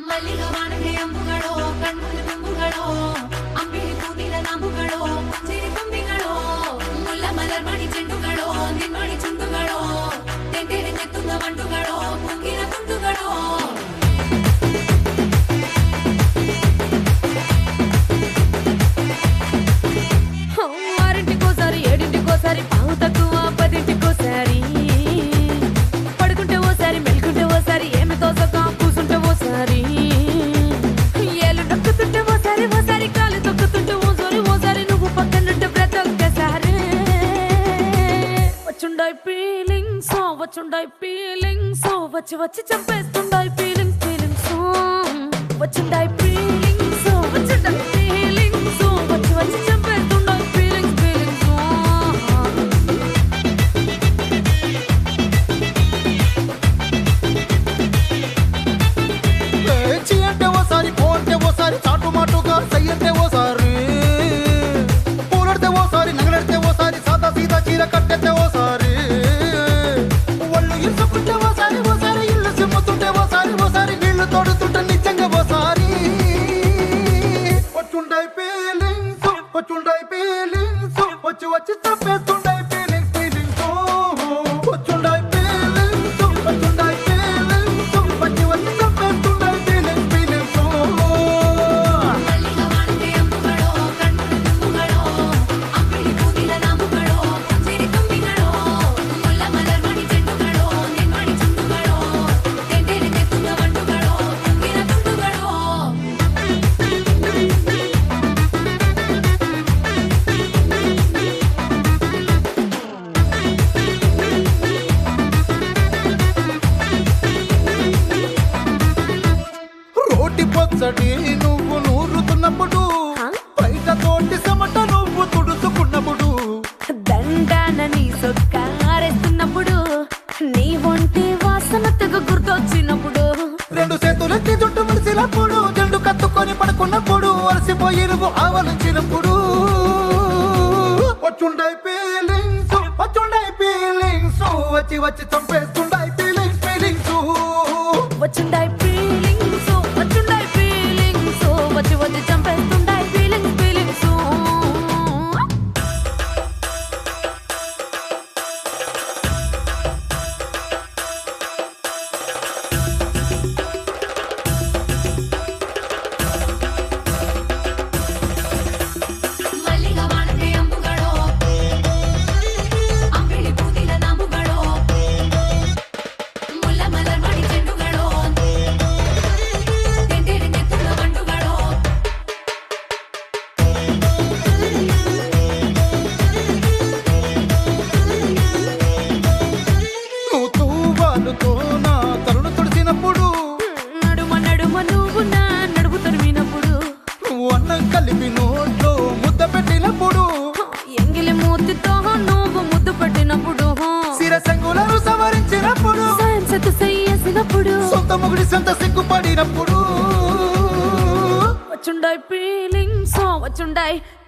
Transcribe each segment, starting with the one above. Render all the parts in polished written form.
ಮಲ್ಲಿಗ ವಾಣಗೆ ಅಂಬುಗಳೋ ಕಣ್ಮುಂದು ತುಂಬುಗಳೋ ಅಂಬಿಳಿ ಕೂದಿನ ನಾಂಬುಗಳೋ ಮುಂಜಿರಿ ತುಂಬಿಗಳೋ ಮುಲ್ಲ ಮಲರ್ ಮಣಿ ಚೆಂಡುಗಳೋ ನಿನ್ಮಣಿ ಚುಂಡುಗಳೋ ತೆಂಟೆರೆ ನೆತ್ತುಂಗ ಮಂಡುಗಳೋ ಮುಂಗಿನ ತುಂಡುಗಳೋ ఆరింటికోసారి ఏడింటికోసారి పావు తక్కువ పదింటికోసారి పడుకుంటే ఓసారి మెలుకుంటే ఓసారి ఏమి తోసక కూసుంటే ఓసారి ఏళ్ళు నొక్కుతుంటే ఓసారి ఓసారి కాలు తొక్కుతుంటే ఓసారి నువ్వు పక్కనుంటే బ్రతొక్కసారి వచ్చుండాయి ఫీలింగ్స్ వచ్చి వచ్చి చంపేస్తుండాయి ఫీలింగ్స్ వచ్చుండాయి ఫీలింగ్స్ వచ్చుండాయి ఫీలింగ్స్ వచ్చి వచ్చి చంపేస్తుండాయి ఫీలింగ్స్ చీ అంటే ఓసారి పో అంటే ఓసారి చాటు మాటుగా సై అంటే ఓసారి పూలడితే ఓసారి నగలడితే ఓసారి సాదా సీదా చీర కట్టెత్తే ఓసారి ఒళ్ళు ఇసుకుంటే ఓసారి ఓసారి ఇల్లు సిమ్ముతుంటే ఓసారి నీళ్లు తోడుతుంటే నిజంగా ఓసారి వచ్చుండాయి ఫీలింగ్స్ వచ్చి వచ్చి తప్పేస్తుండాయి ఫీలింగ్స్ వచ్చుండాయి ఫీలింగ్స్ వచ్చి వచ్చి తప్పేస్తుండాయి ఫీలింగ్స్ ಮಲ್ಲಿಗ ವಾಣಗೆ ಅಂಬುಗಳೋ ಕಣ್ಮುಂದು ತುಂಬುಗಳೋ ಅಂಬಿಳಿ ಕೂದಿನ ನಾಂಬುಗಳೋ ಮುಂಜಿರಿ ತುಂಬಿಗಳೋ ಮುಲ್ಲ ಮಲರ್ ಮಣಿ ಚೆಂಡುಗಳೋ ನಿನ್ಮಣಿ ಚುಂಡುಗಳೋ ತೆಂಟೆರೆ ನೆತ್ತುಂಗ ಮಂಡುಗಳೋ ಮುಂಗಿನ ತುಂಡುಗಳೋ రోటి పచ్చడి నువ్వు నూరుతున్నప్పుడు బయట తోటి చెమట నువ్వు తుడుచుకున్నప్పుడు దండానని సొక్కారేస్తున్నప్పుడు నీ ఒంటి వాసన తెగ గుర్తొచ్చినప్పుడు రెండు చేతులెత్తి జుట్టు ముడిసినప్పుడు జండు కత్తుకొని పడుకున్నప్పుడు అలసిపోయి నువ్వు ఆవలించినప్పుడు వచ్చుండాయి ఫీలింగ్స్ వచ్చి వచ్చి చంపేస్తుండాయి ఫీలింగ్స్ వచ్చుండాయి ఫీలింగ్స్ వచ్చి వచ్చి చంపేస్తుండాయి ఫీలింగ్స్ ಮಲ್ಲಿಗ ವಾಣಗೆ ಅಂಬುಗಳೋ ಅಂಬಿಳಿ ಕೂದಿನ ನಾಂಬುಗಳೋ ಮುಲ್ಲ ಮಲರ್ ಮಣಿ ಚೆಂಡುಗಳೋ ತೆಂಟೆರೆ ನೆತ್ತುಂಗ ಮಂಡುಗಳೋ నువ్వు తూవాలుతో నా తరుణు తుడిచినప్పుడు నడుమ నువ్వు నా నడుపు తరిమినప్పుడు నువ్వు అన్నం కలిపి నోట్లో ముద్ద పెట్టినప్పుడు ఎంగిలి మూతితో నువ్వు ముద్దు పెట్టినప్పుడు సిరసంగులను సవరించినప్పుడు సైన్సెత్తు చెయ్యేసినప్పుడు సొంత ముగుడి సొంత సిగ్గుపడినప్పుడు వచ్చుండాయి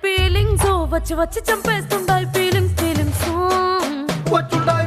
ఫీలింగ్స్ వచ్చి వచ్చి చంపేస్తుండాయి ఫీలింగ్స్ వచ్చుండాయి